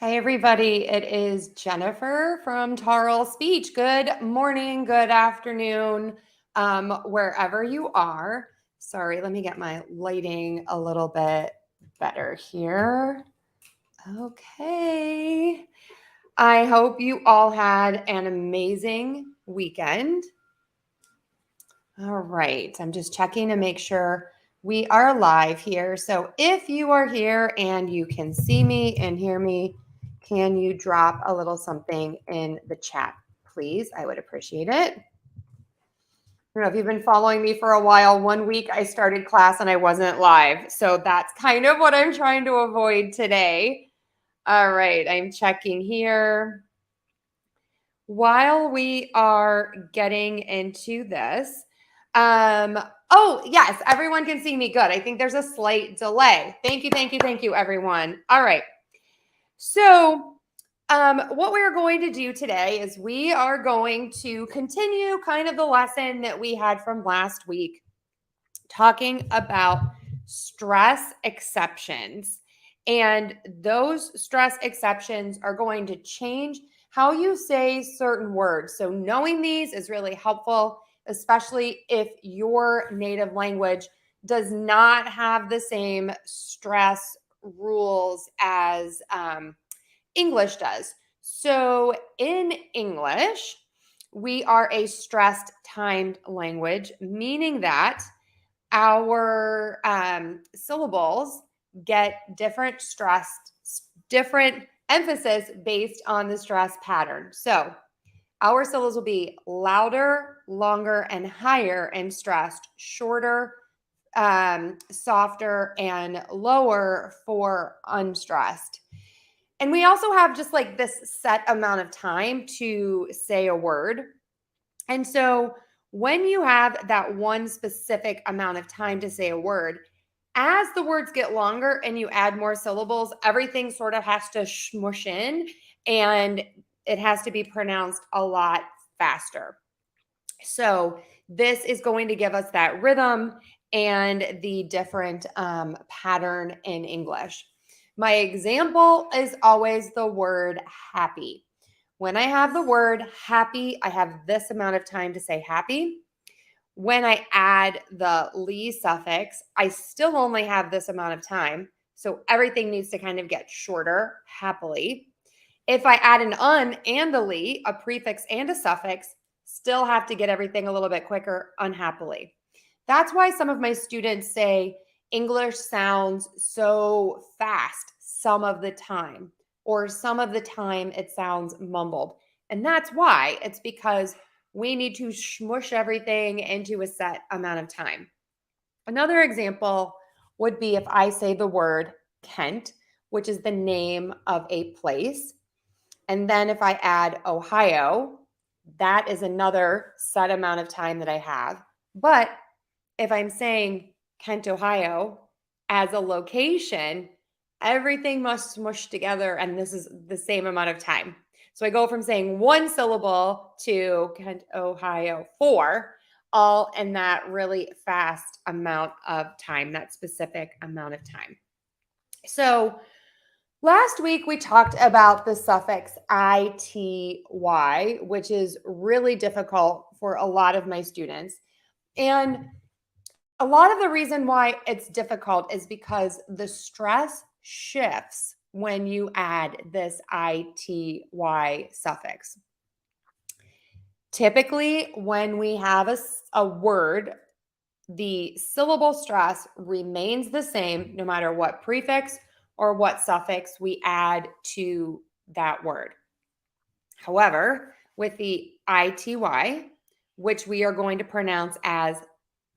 Hi, everybody. It is Jennifer from Tarle Speech. Good morning, good afternoon, wherever you are. Sorry, let me get my lighting a little bit better here. Okay. I hope you all had an amazing weekend. All right. I'm just checking to make sure we are live here. So if you are here and you can see me and hear me, can you drop a little something in the chat, please? I would appreciate it. I don't know if you've been following me for a while. One week I started class and I wasn't live. So that's kind of what I'm trying to avoid today. All right. I'm checking here. While we are getting into this, oh, yes, everyone can see me good. I think there's a slight delay. Thank you, everyone. All right. So, what we're going to do today is we are going to continue kind of the lesson that we had from last week, talking about stress exceptions. And those stress exceptions are going to change how you say certain words. So knowing these is really helpful, especially if your native language does not have the same stress rules as English does. So in English, we are a stressed timed language, meaning that our syllables get different emphasis based on the stress pattern. So our syllables will be louder, longer, and higher and stressed, shorter, softer, and lower for unstressed. And we also have just like this set amount of time to say a word. And so when you have that one specific amount of time to say a word, as the words get longer and you add more syllables, everything sort of has to smush in and it has to be pronounced a lot faster. So this is going to give us that rhythm and the different pattern in English. My example is always the word happy. When I have the word happy, I have this amount of time to say happy. When I add the ly suffix, I still only have this amount of time. So everything needs to kind of get shorter, happily. If I add an un and a ly, a prefix and a suffix, still have to get everything a little bit quicker, unhappily. That's why some of my students say English sounds so fast some of the time, or some of the time it sounds mumbled. And that's why. It's because we need to smush everything into a set amount of time. Another example would be if I say the word Kent, which is the name of a place. And then if I add Ohio, that is another set amount of time that I have. But if I'm saying Kent, Ohio as a location, everything must smush together, and this is the same amount of time. So I go from saying one syllable to Kent, Ohio, 4, all in that really fast amount of time, that specific amount of time. So last week we talked about the suffix ity, which is really difficult for a lot of my students. And a lot of the reason why it's difficult is because the stress shifts when you add this ity suffix. Typically, when we have a word, the syllable stress remains the same no matter what prefix or what suffix we add to that word. However, with the ity, which we are going to pronounce as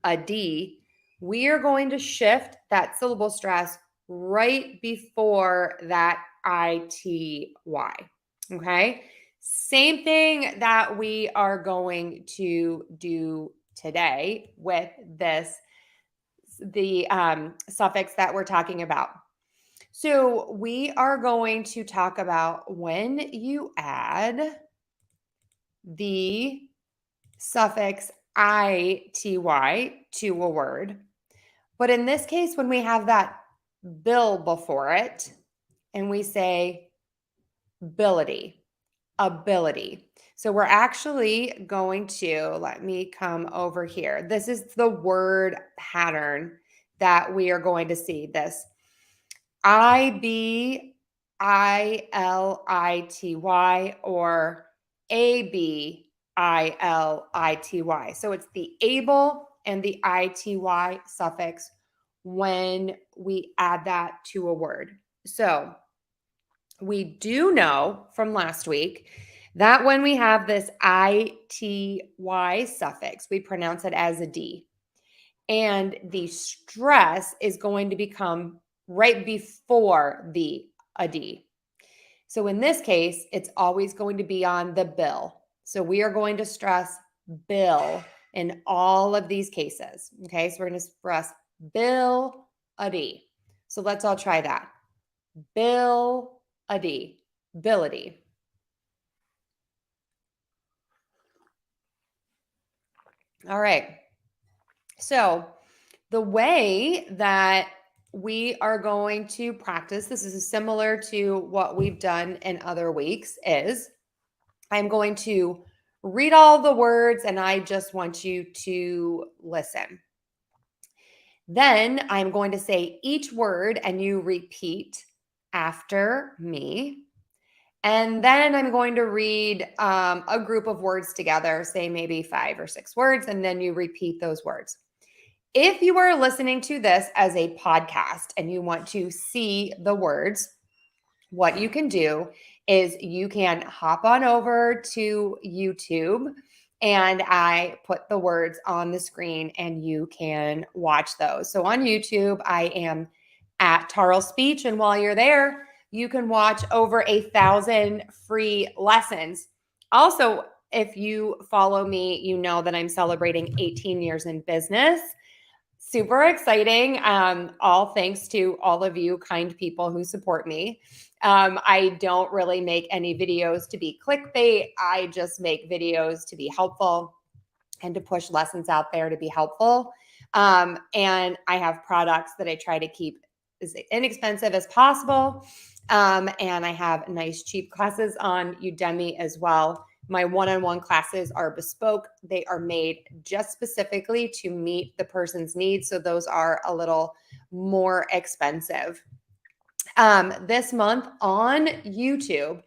a D, we are going to shift that syllable stress right before that ity. Okay? Same thing that we are going to do today with the suffix that we're talking about. So we are going to talk about when you add the suffix ity to a word. But in this case, when we have that bil before it and we say ability, ability. So we're actually going to, let me come over here. This is the word pattern that we are going to see. This IBILITY or ABILITY. So it's the able and the ITY suffix when we add that to a word. So we do know from last week that when we have this ITY suffix, we pronounce it as a D. And the stress is going to become right before the a D. So in this case, it's always going to be on the bill. So we are going to stress bill in all of these cases. Okay, so we're going to stress bil ity. So let's all try that. Bil ity, ability. All right. So the way that we are going to practice, this is similar to what we've done in other weeks, is I'm going to read all the words and I just want you to listen. Then I'm going to say each word and you repeat after me. And then I'm going to read a group of words together, say maybe 5 or 6 words, and then you repeat those words. If you are listening to this as a podcast and you want to see the words, what you can do is you can hop on over to YouTube and I put the words on the screen and you can watch those. So on YouTube, I am at Tarle Speech. And while you're there, you can watch over 1,000 free lessons. Also, if you follow me, you know that I'm celebrating 18 years in business. Super exciting. All thanks to all of you kind people who support me. I don't really make any videos to be clickbait. I just make videos to be helpful and to push lessons out there to be helpful. And I have products that I try to keep as inexpensive as possible. And I have nice, cheap classes on Udemy as well. My one-on-one classes are bespoke. They are made just specifically to meet the person's needs. So those are a little more expensive. This month on YouTube,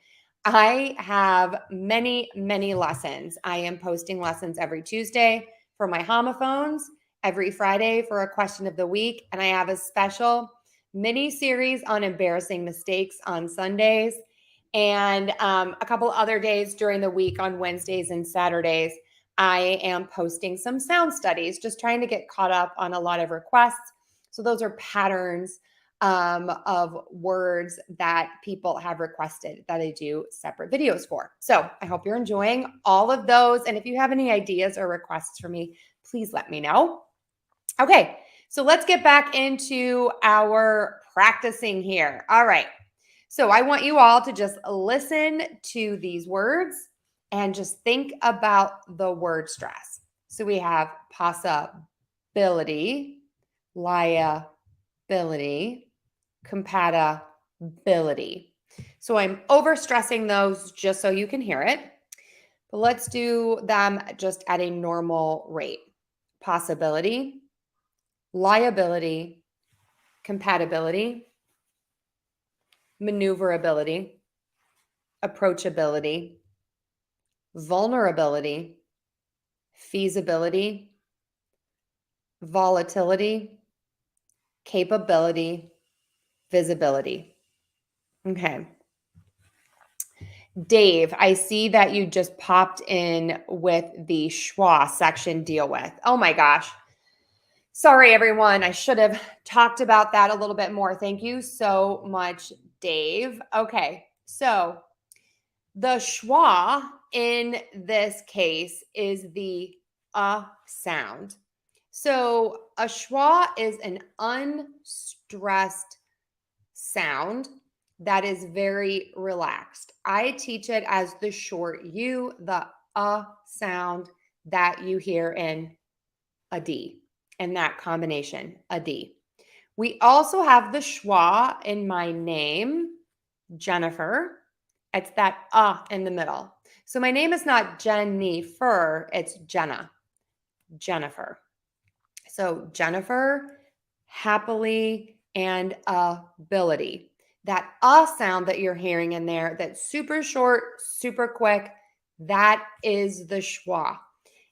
I have many, many lessons. I am posting lessons every Tuesday for my homophones, every Friday for a question of the week, and I have a special mini series on embarrassing mistakes on Sundays, and a couple other days during the week on Wednesdays and Saturdays. I am posting some sound studies, just trying to get caught up on a lot of requests. So those are patterns of words that people have requested that I do separate videos for. So I hope you're enjoying all of those. And if you have any ideas or requests for me, please let me know. Okay, so let's get back into our practicing here. All right. So I want you all to just listen to these words and just think about the word stress. So we have possibility, liability, compatibility. So I'm overstressing those just so you can hear it. But let's do them just at a normal rate. Possibility, liability, compatibility, maneuverability, approachability, vulnerability, feasibility, volatility, capability, visibility. Okay. Dave, I see that you just popped in with the Schwa section deal with. Oh my gosh. Sorry, everyone. I should have talked about that a little bit more. Thank you so much, Dave. Okay. So the schwa in this case is the sound. So a schwa is an unstressed sound that is very relaxed. I teach it as the short U, the sound that you hear in a D, and that combination, a D. We also have the schwa in my name, Jennifer, It's that in the middle. So my name is not Jennifer, it's Jenna. Jennifer. So Jennifer, happily, and ability. That sound that you're hearing in there, that's super short, super quick, that is the schwa.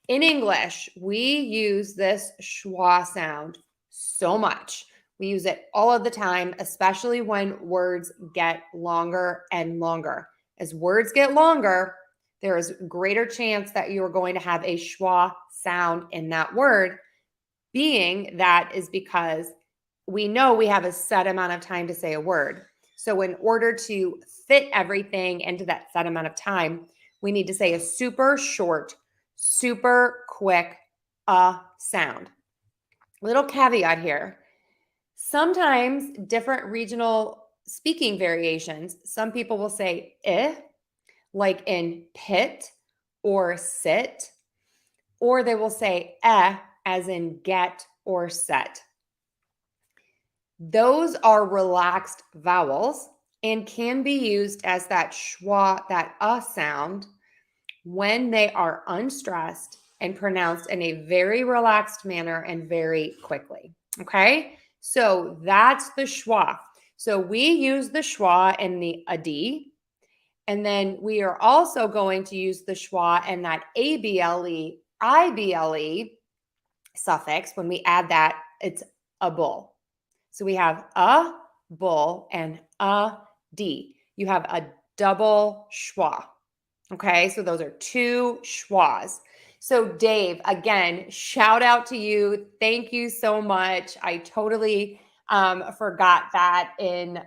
In English, we use this schwa sound so much. We use it all of the time, especially when words get longer and longer. As words get longer, there is greater chance that you are going to have a schwa sound in that word, being that is because we know we have a set amount of time to say a word. So in order to fit everything into that set amount of time, we need to say a super short, super quick sound. Little caveat here. Sometimes different regional speaking variations, some people will say like in pit or sit, or they will say as in get or set. Those are relaxed vowels and can be used as that schwa, that sound, when they are unstressed and pronounced in a very relaxed manner and very quickly. Okay, so that's the schwa. So we use the schwa in the adi, and then we are also going to use the schwa in that able, ible suffix. When we add that, it's a bull. So we have a bull and a d. You have a double schwa. Okay, so those are two schwas. So Dave, again, shout out to you. Thank you so much. I totally forgot that in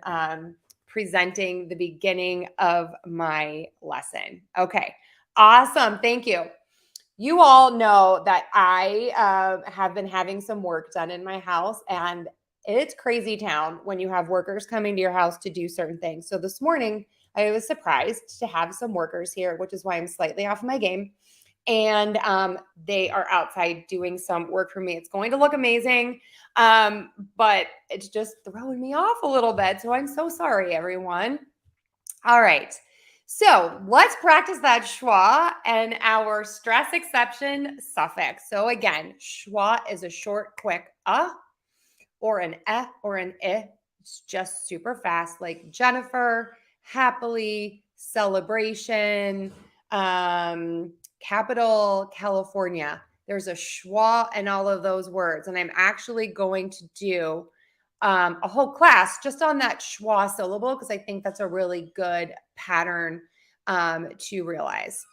presenting the beginning of my lesson. Okay, awesome. Thank you. You all know that I have been having some work done in my house, and it's crazy town when you have workers coming to your house to do certain things. So this morning, I was surprised to have some workers here, which is why I'm slightly off my game. And they are outside doing some work for me. It's going to look amazing, but it's just throwing me off a little bit. So I'm so sorry, everyone. All right. So let's practice that schwa and our stress exception suffix. So again, schwa is a short, quick or an or an I. It's just super fast, like Jennifer, happily, celebration, capital, California. There's a schwa in all of those words. And I'm actually going to do a whole class just on that schwa syllable, because I think that's a really good pattern to realize.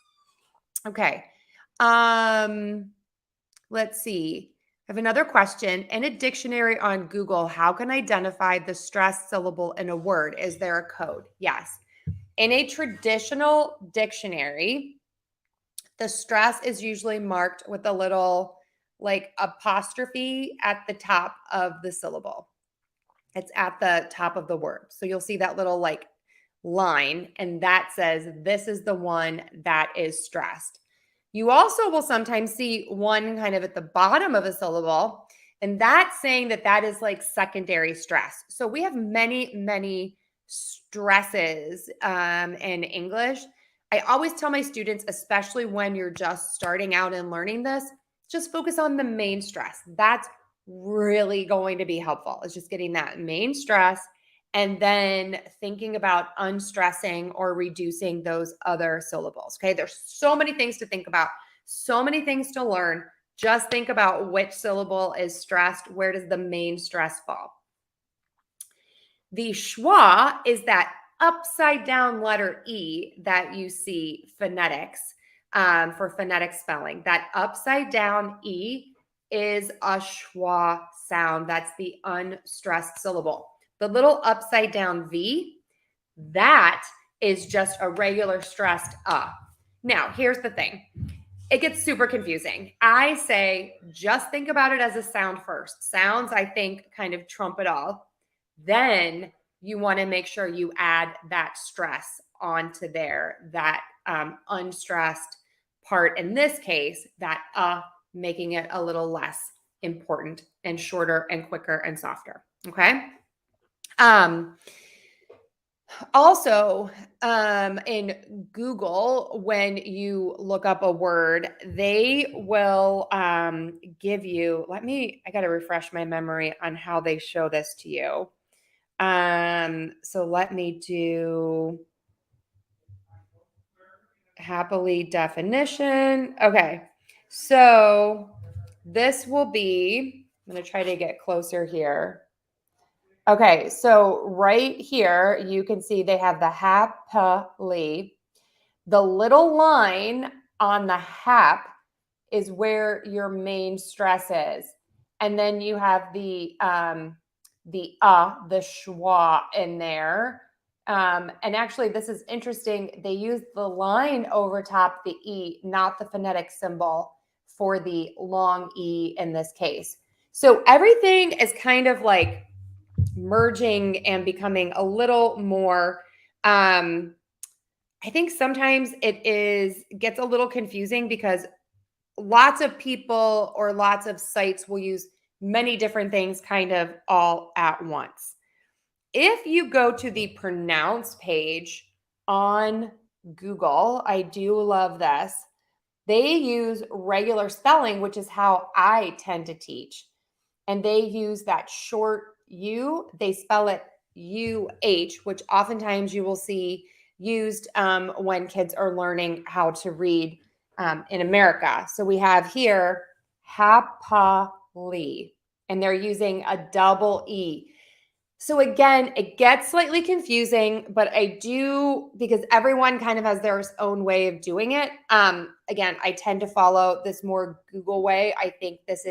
Okay. Let's see. I have another question. In a dictionary on Google, how can I identify the stressed syllable in a word? Is there a code? Yes. In a traditional dictionary, the stress is usually marked with a little like apostrophe at the top of the syllable. It's at the top of the word. So you'll see that little like line, and that says this is the one that is stressed. You also will sometimes see one kind of at the bottom of a syllable, and that's saying that that is like secondary stress. So we have many, many stresses in English. I always tell my students, especially when you're just starting out and learning this, just focus on the main stress. That's really going to be helpful. It's just getting that main stress and then thinking about unstressing or reducing those other syllables. Okay, there's so many things to think about, so many things to learn. Just think about which syllable is stressed. Where does the main stress fall? The schwa is that upside down letter E that you see phonetics for phonetic spelling. That upside down E is a schwa sound. That's the unstressed syllable. The little upside down V, that is just a regular stressed Now, here's the thing. It gets super confusing. I say just think about it as a sound first. Sounds, I think, kind of trump it all. Then you want to make sure you add that stress onto there, that unstressed part. In this case, that making it a little less important and shorter and quicker and softer. Okay. Also, in Google, when you look up a word, they will give you, I got to refresh my memory on how they show this to you. So let me do happily definition. Okay. So this will be, I'm going to try to get closer here. Okay, so right here, you can see they have the happily. The little line on the hap is where your main stress is. And then you have the schwa in there. And actually, this is interesting. They use the line over top the E, not the phonetic symbol for the long E in this case. So everything is kind of like merging and becoming a little more I think sometimes gets a little confusing because lots of people or lots of sites will use many different things kind of all at once. If you go to the pronounce page on Google, I do love this. They use regular spelling, which is how I tend to teach. And they use that short U, they spell it UH, which oftentimes you will see used when kids are learning how to read in America. So we have here happily, and they're using a double E. So again, it gets slightly confusing, but I do, because everyone kind of has their own way of doing it. Again, I tend to follow this more Google way. I think this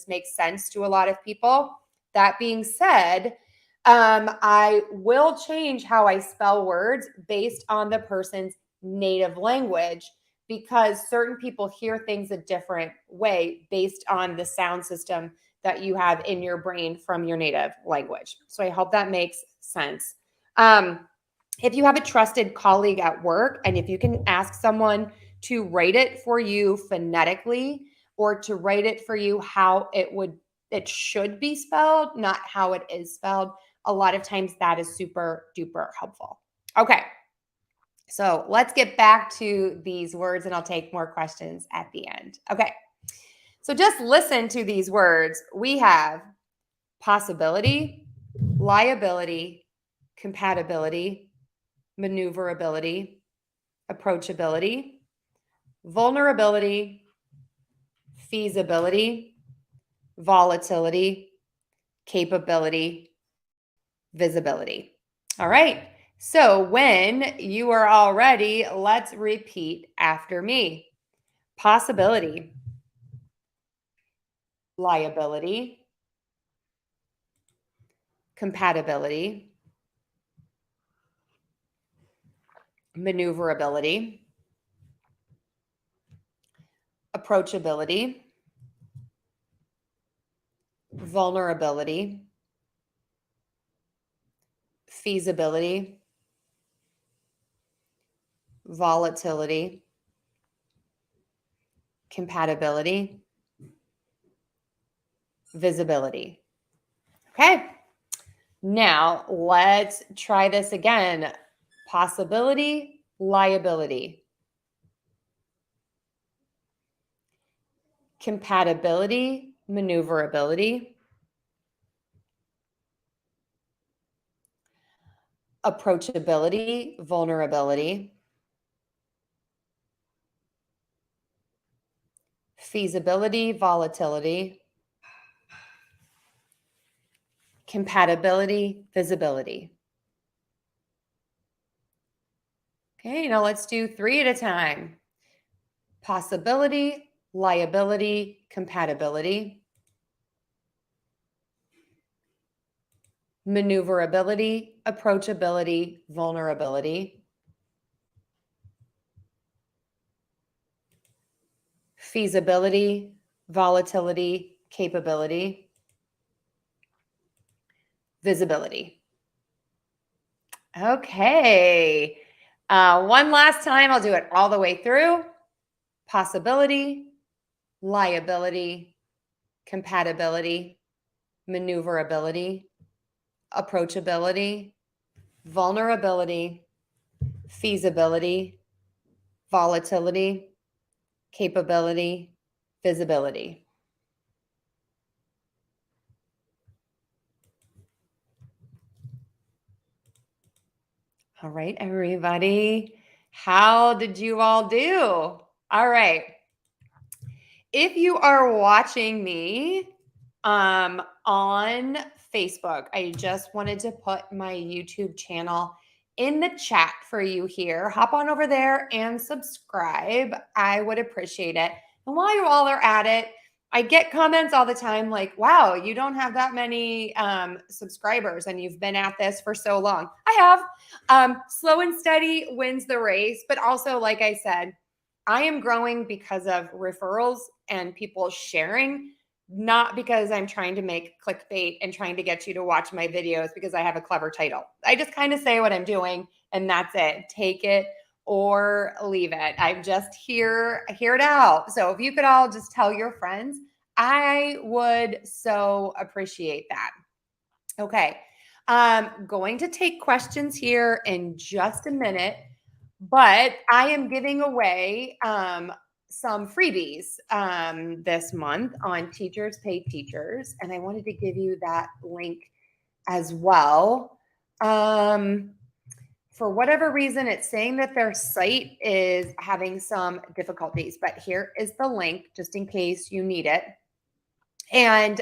makes sense to a lot of people. That being said, I will change how I spell words based on the person's native language because certain people hear things a different way based on the sound system that you have in your brain from your native language. So I hope that makes sense. If you have a trusted colleague at work and if you can ask someone to write it for you phonetically or to write it for you how it should be spelled, not how it is spelled, a lot of times that is super duper helpful. Okay. So let's get back to these words and I'll take more questions at the end. Okay. So just listen to these words. We have possibility, liability, compatibility, maneuverability, approachability, vulnerability, feasibility, volatility, capability, visibility. All right. So when you are all ready, let's repeat after me. Possibility, liability, compatibility, maneuverability, approachability, vulnerability, feasibility, volatility, compatibility, visibility. Okay. Now let's try this again. Possibility, liability, compatibility, maneuverability, approachability, vulnerability, feasibility, volatility, compatibility, visibility. Okay, now let's do 3 at a time. Possibility, liability, compatibility, maneuverability, approachability, vulnerability, feasibility, volatility, capability, visibility. Okay. One last time, I'll do it all the way through. Possibility, liability, compatibility, maneuverability, approachability, vulnerability, feasibility, volatility, capability, visibility. All right, everybody. How did you all do? All right. If you are watching me on Facebook, I just wanted to put my YouTube channel in the chat for you here. Hop on over there and subscribe. I would appreciate it. And while you all are at it, I get comments all the time like, wow, you don't have that many subscribers and you've been at this for so long. I have. Slow and steady wins the race. But also, like I said, I am growing because of referrals and people sharing, not because I'm trying to make clickbait and trying to get you to watch my videos because I have a clever title. I just kind of say what I'm doing and that's it. Take it or leave it. I'm just hear it out. So if you could all just tell your friends, I would so appreciate that. Okay. Going to take questions here in just a minute. But I am giving away some freebies this month on Teachers Pay Teachers. And I wanted to give you that link as well. For whatever reason, it's saying that their site is having some difficulties. But here is the link just in case you need it. And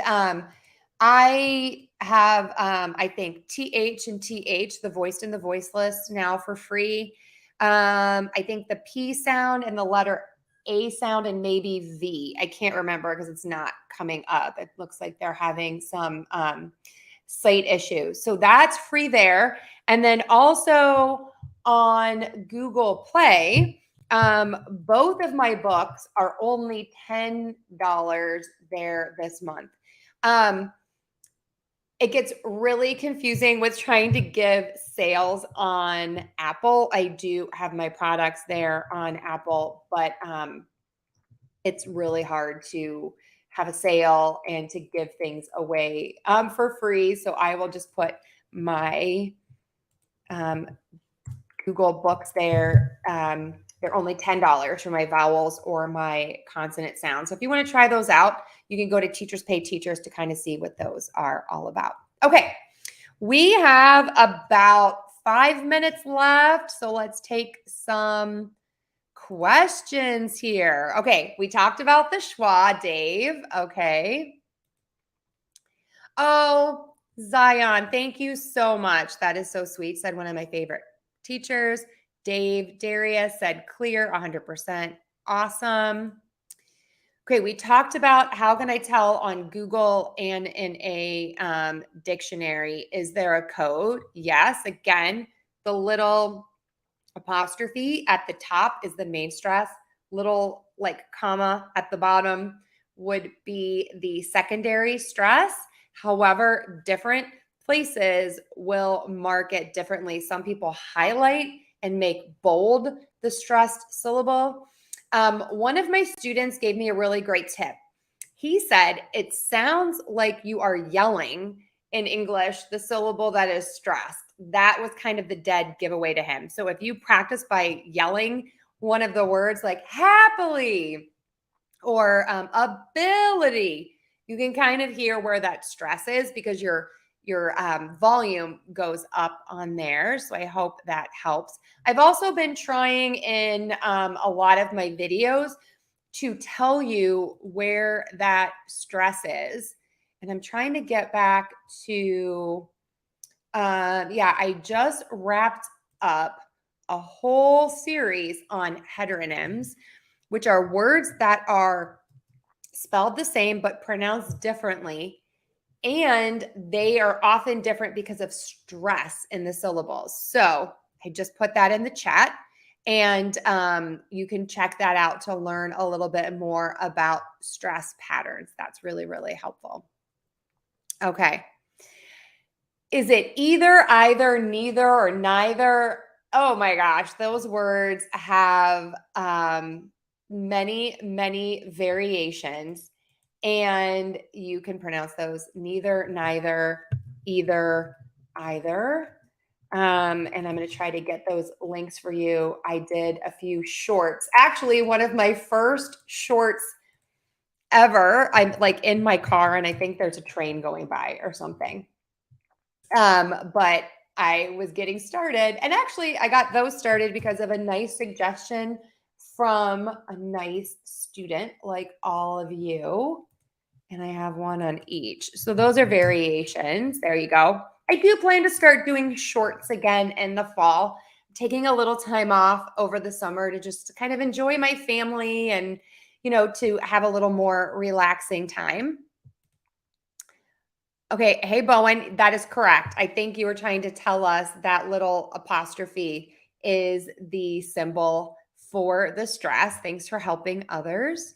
I have, I think, TH and TH, the voiced and the voiceless, now for free. I think the P sound and the letter A sound and maybe V. I can't remember because it's not coming up. It looks like they're having some site issues. So that's free there. And then also on Google Play, both of my books are only $10 there this month. It gets really confusing with trying to give sales on Apple. I do have my products there on Apple, but it's really hard to have a sale and to give things away for free. So I will just put my Google Books there. They're only $10 for my vowels or my consonant sounds. So if you want to try those out, you can go to Teachers Pay Teachers to kind of see what those are all about. Okay, we have about 5 minutes left. So let's take some questions here. Okay, we talked about the schwa, Dave. Okay. Oh, Zion, thank you so much. That is so sweet. Said one of my favorite teachers. Dave Darius said clear 100%. Awesome. Okay, we talked about how can I tell on Google and in a dictionary. Is there a code? Yes. Again, the little apostrophe at the top is the main stress. Little like comma at the bottom would be the secondary stress. However, different places will mark it differently. Some people highlight and make bold the stressed syllable. One of my students gave me a really great tip. He said, it sounds like you are yelling in English, the syllable that is stressed. That was kind of the dead giveaway to him. So if you practice by yelling one of the words like happily or ability, you can kind of hear where that stress is because your volume goes up on there. So I hope that helps. I've also been trying in a lot of my videos to tell you where that stress is. And I'm trying to get back to, I just wrapped up a whole series on heteronyms, which are words that are spelled the same but pronounced differently. And they are often different because of stress in the syllables. So I just put that in the chat. And you can check that out to learn a little bit more about stress patterns. That's really, really helpful. Okay. Is it either, neither, or neither? Oh my gosh, those words have many, many variations. And you can pronounce those neither, neither, either, either. And I'm going to try to get those links for you. I did a few shorts. Actually, one of my first shorts ever, I'm like in my car and I think there's a train going by or something. But I was getting started. And actually, I got those started because of a nice suggestion from a nice student like all of you. And I have one on each. So those are variations. There you go. I do plan to start doing shorts again in the fall, taking a little time off over the summer to just kind of enjoy my family and, to have a little more relaxing time. Okay. Hey, Bowen, that is correct. I think you were trying to tell us that little apostrophe is the symbol for the stress. Thanks for helping others.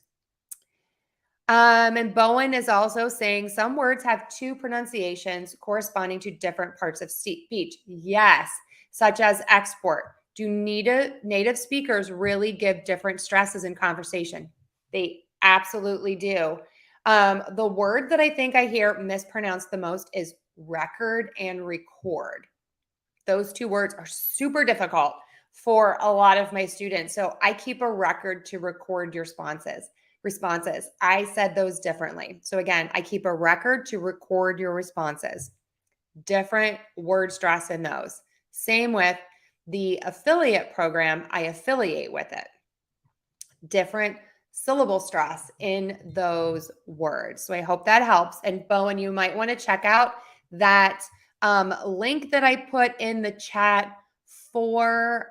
And Bowen is also saying some words have two pronunciations corresponding to different parts of speech. Yes, such as export. Do native speakers really give different stresses in conversation? They absolutely do. The word that I think I hear mispronounced the most is record and record. Those two words are super difficult for a lot of my students. So I keep a record to record your responses. I said those differently. So again, I keep a record to record your responses. Different word stress in those. Same with the affiliate program, I affiliate with it. Different syllable stress in those words. So I hope that helps. And Bowen, you might want to check out that link that I put in the chat for,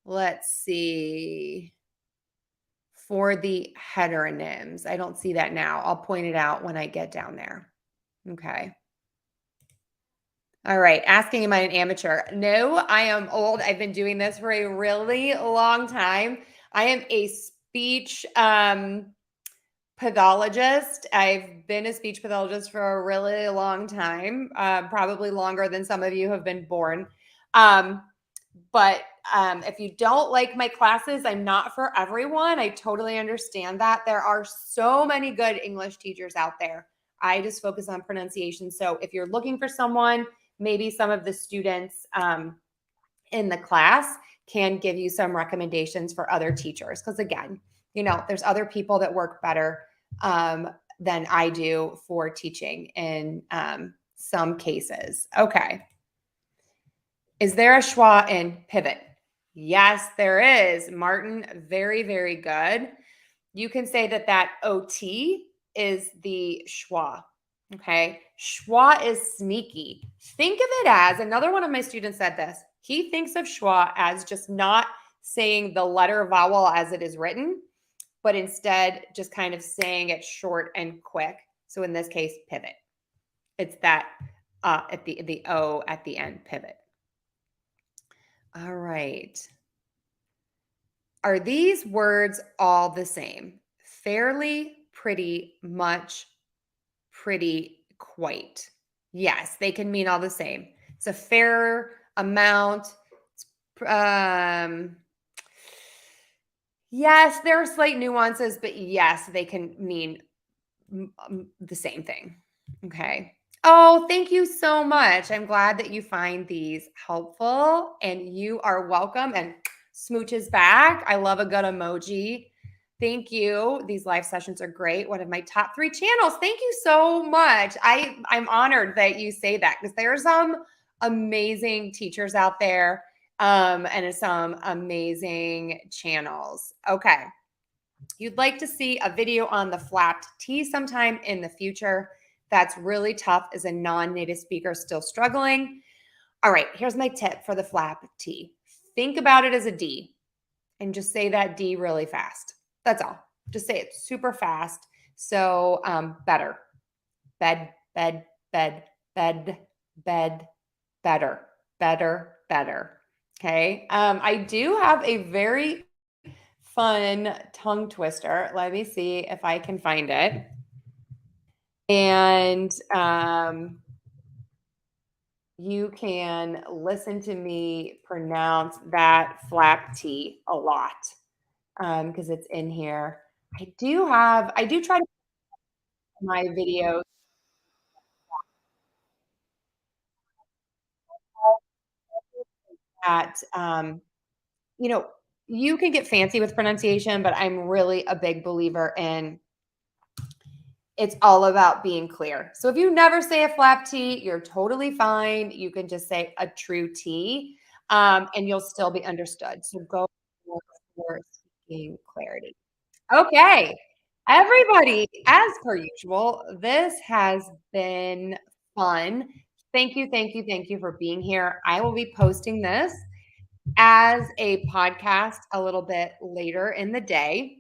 let's see, for the heteronyms. I don't see that now. I'll point it out when I get down there. Okay. All right. Asking, am I an amateur? No, I am old. I've been doing this for a really long time. I am a speech pathologist. I've been a speech pathologist for a really long time, probably longer than some of you have been born. But if you don't like my classes, I'm not for everyone. I totally understand that. There are so many good English teachers out there. I just focus on pronunciation. So if you're looking for someone, maybe some of the students in the class can give you some recommendations for other teachers. Because again, there's other people that work better than I do for teaching in some cases. Okay. Is there a schwa in pivot? Yes, there is. Martin, very, very good. You can say that OT is the schwa. Okay. Schwa is sneaky. Think of it as another one of my students said this. He thinks of schwa as just not saying the letter vowel as it is written, but instead just kind of saying it short and quick. So in this case, pivot. It's that at the O at the end, pivot. All right. Are these words all the same? Fairly, pretty, much, pretty, quite. Yes, they can mean all the same. It's a fair amount. Yes, there are slight nuances, but yes, they can mean the same thing. Okay. Oh, thank you so much. I'm glad that you find these helpful and you are welcome. And smooches back. I love a good emoji. Thank you. These live sessions are great. One of my top 3 channels. Thank you so much. I'm honored that you say that because there are some amazing teachers out there and some amazing channels. Okay. You'd like to see a video on the flapped T sometime in the future. That's really tough as a non-native speaker still struggling. All right, here's my tip for the flap T. Think about it as a D and just say that D really fast. That's all. Just say it super fast. So better. Bed, bed, bed, bed, bed, better, better, better. Okay. I do have a very fun tongue twister. Let me see if I can find it. And you can listen to me pronounce that flap T a lot because it's in here. I do try to my videos. that, you know, you can get fancy with pronunciation, but I'm really a big believer in it's all about being clear. So if you never say a flap T, you're totally fine. You can just say a true T, and you'll still be understood. So go for speaking clarity. Okay. Everybody, as per usual, this has been fun. Thank you for being here. I will be posting this as a podcast a little bit later in the day.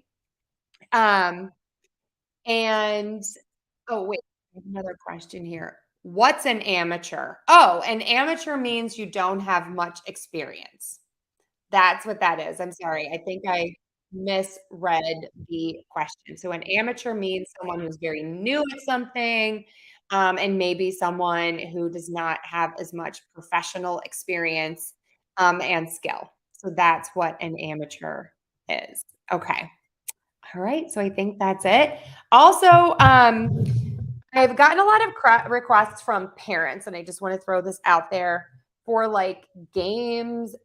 Um, and oh, wait, I have another question here. What's an amateur? Oh, an amateur means you don't have much experience. That's what that is. I'm sorry. I think I misread the question. So an amateur means someone who's very new at something, and maybe someone who does not have as much professional experience, and skill. So that's what an amateur is. Okay. All right. So I think that's it. Also, I've gotten a lot of requests from parents, and I just want to throw this out there for like games,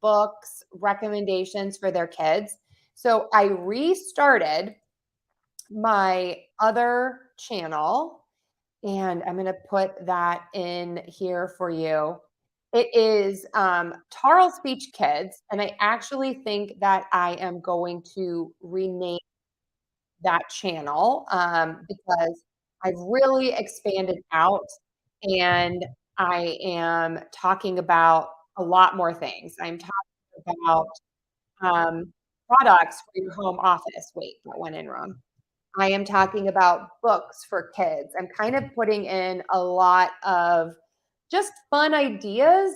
books, recommendations for their kids. So I restarted my other channel, and I'm going to put that in here for you. It is Tarl Speech Kids, and I actually think that I am going to rename that channel, because I've really expanded out and I am talking about a lot more things. I'm talking about products for your home office. Wait, that went in wrong. I am talking about books for kids. I'm kind of putting in a lot of just fun ideas,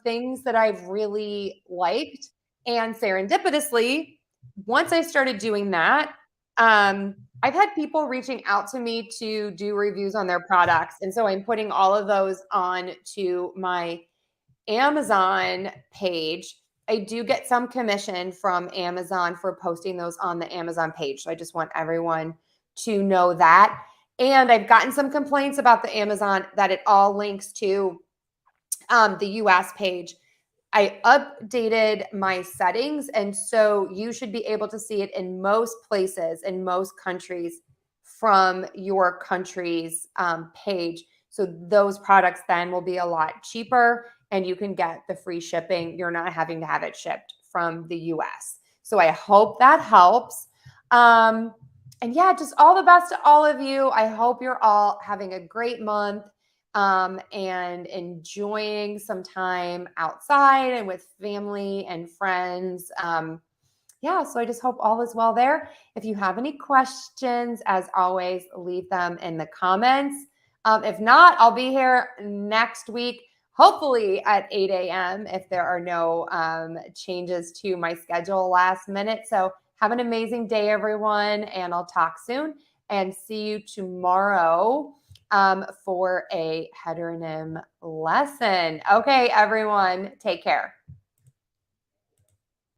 things that I've really liked. And serendipitously, once I started doing that, I've had people reaching out to me to do reviews on their products. And so I'm putting all of those on to my Amazon page. I do get some commission from Amazon for posting those on the Amazon page. So I just want everyone to know that. And I've gotten some complaints about the Amazon that it all links to the US page. I updated my settings, and so you should be able to see it in most places, in most countries from your country's page. So those products then will be a lot cheaper, and you can get the free shipping. You're not having to have it shipped from the US. So I hope that helps. And yeah, just all the best to all of you. I hope you're all having a great month, and enjoying some time outside and with family and friends. Yeah, so I just hope all is well there. If you have any questions, as always, leave them in the comments. If not, I'll be here next week, hopefully at 8 a.m. if there are no changes to my schedule last minute. So have an amazing day, everyone, and I'll talk soon and see you tomorrow for a heteronym lesson. Okay, everyone, take care.